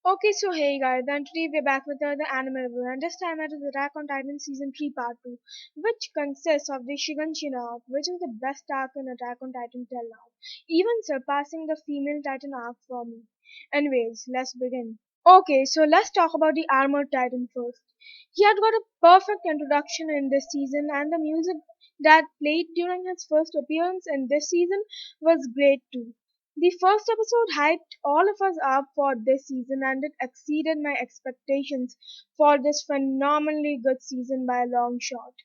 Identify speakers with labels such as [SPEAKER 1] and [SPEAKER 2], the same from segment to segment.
[SPEAKER 1] Okay, so hey guys, and today we're back with another anime review, and this time it is Attack on Titan Season 3 Part 2, which consists of the Shiganshina arc, which is the best arc in Attack on Titan till now, even surpassing the female Titan arc for me. Anyways, let's begin. Okay, so let's talk about the Armored Titan first. He had got a perfect introduction in this season, and the music that played during his first appearance in this season was great too. The first episode hyped all of us up for this season and it exceeded my expectations for this phenomenally good season by a long shot.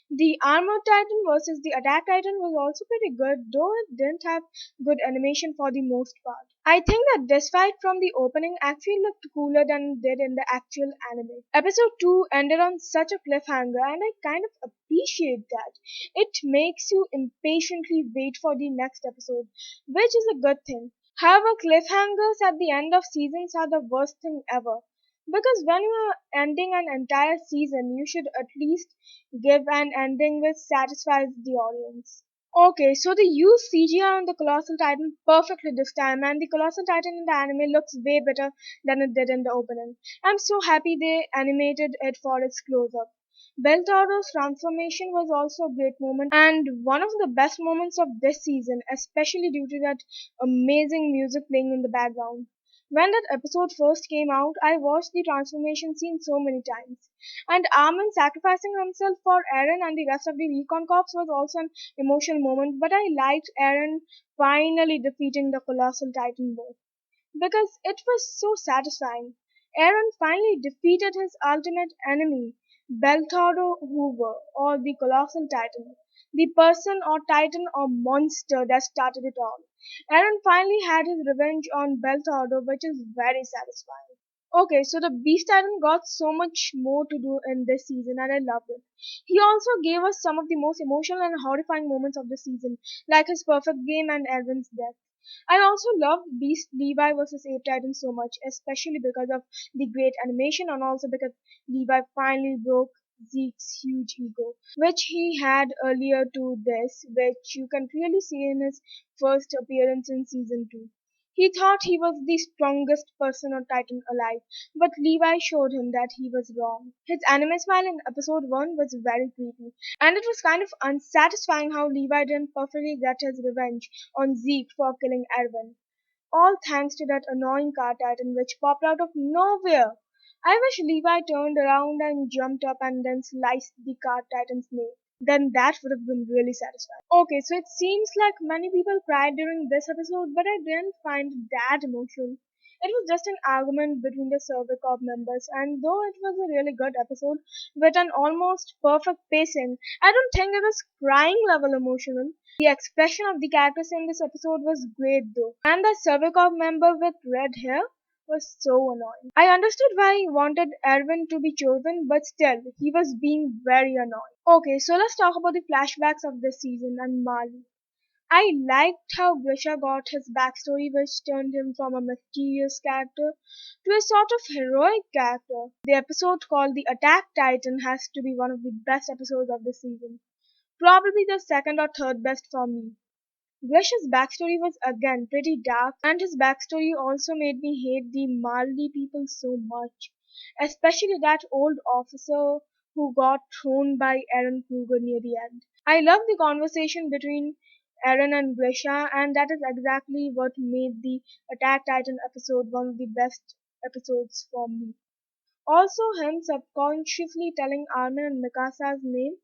[SPEAKER 1] The Armored Titan versus the Attack Titan was also pretty good, though it didn't have good animation for the most part. I think that this fight from the opening actually looked cooler than it did in the actual anime. Episode 2 ended on such a cliffhanger and I kind of appreciate that. It makes you impatiently wait for the next episode, which is a good thing. However, cliffhangers at the end of seasons are the worst thing ever. Because when you are ending an entire season, you should at least give an ending which satisfies the audience. Okay, so they used CGI on the Colossal Titan perfectly this time, and the Colossal Titan in the anime looks way better than it did in the opening. I'm so happy they animated it for its close up. Beltaro's transformation was also a great moment and one of the best moments of this season, especially due to that amazing music playing in the background. When that episode first came out, I watched the transformation scene so many times. And Armin sacrificing himself for Eren and the rest of the Recon Corps was also an emotional moment, but I liked Eren finally defeating the Colossal Titan boss because it was so satisfying. Eren finally defeated his ultimate enemy, Beltaro Hoover, or the Colossal Titan, the person or titan or monster that started it all. Eren finally had his revenge on Beltaro, which is very satisfying. Okay, so the Beast Titan got so much more to do in this season and I loved it. He also gave us some of the most emotional and horrifying moments of the season, like his perfect game and Elvin's death. I also loved Beast Levi versus Ape Titan so much, especially because of the great animation and also because Levi finally broke Zeke's huge ego, which he had earlier to this, which you can clearly see in his first appearance in season 2. He thought he was the strongest person or titan alive, but Levi showed him that he was wrong. His anime smile in episode 1 was very creepy, and it was kind of unsatisfying how Levi didn't perfectly get his revenge on Zeke for killing Erwin. All thanks to that annoying car titan which popped out of nowhere. I wish Levi turned around and jumped up and then sliced the car titan's neck. Then that would have been really satisfying. Okay, so it seems like many people cried during this episode, but I didn't find it that emotional. It was just an argument between the Survey Corps members, and though it was a really good episode with an almost perfect pacing, I don't think it was crying level emotional. The expression of the characters in this episode was great though, and the Survey Corps member with red hair was so annoying. I understood why he wanted Erwin to be chosen, but still, he was being very annoying. Okay, so let's talk about the flashbacks of this season and Marley. I liked how Grisha got his backstory, which turned him from a mysterious character to a sort of heroic character. The episode called The Attack Titan has to be one of the best episodes of the season. Probably the second or third best for me. Grisha's backstory was again pretty dark, and his backstory also made me hate the Marley people so much, especially that old officer who got thrown by Aaron Kruger near the end. I love the conversation between Aaron and Grisha, and that is exactly what made the Attack Titan episode one of the best episodes for me. Also, him subconsciously telling Armin and Mikasa's name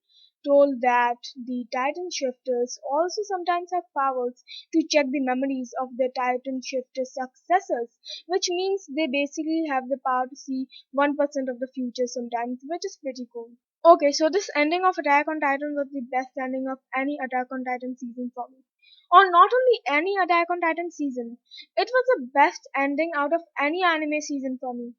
[SPEAKER 1] told that the Titan Shifters also sometimes have powers to check the memories of their Titan Shifter successors, which means they basically have the power to see 1% of the future sometimes, which is pretty cool. Okay, so this ending of Attack on Titan was the best ending of any Attack on Titan season for me. Or not only any Attack on Titan season, it was the best ending out of any anime season for me.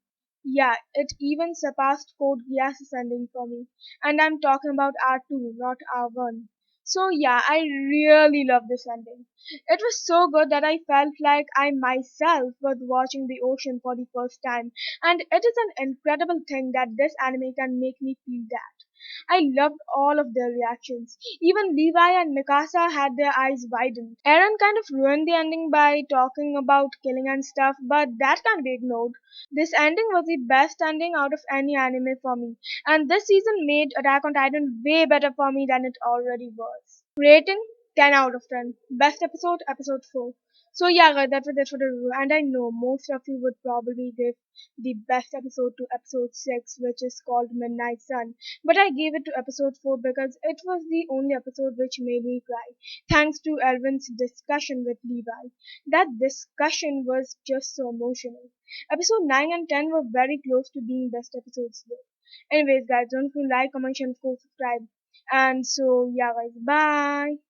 [SPEAKER 1] Yeah, it even surpassed Code Geass's ending for me. And I'm talking about R2, not R1. So yeah, I really love this ending. It was so good that I felt like I myself was watching the ocean for the first time. And it is an incredible thing that this anime can make me feel that. I loved all of their reactions. Even Levi and Mikasa had their eyes widened. Aaron kind of ruined the ending by talking about killing and stuff, but that can't be ignored. This ending was the best ending out of any anime for me, and this season made Attack on Titan way better for me than it already was. Rating 10 out of 10. Best episode, episode 4. So yeah, guys, that was it for the review. And I know most of you would probably give the best episode to episode 6, which is called Midnight Sun. But I gave it to episode 4 because it was the only episode which made me cry. Thanks to Elvin's discussion with Levi. That discussion was just so emotional. Episode 9 and 10 were very close to being best episodes though. Anyways, guys, don't forget to like, comment, share, and of course subscribe. And so, yeah, guys, bye.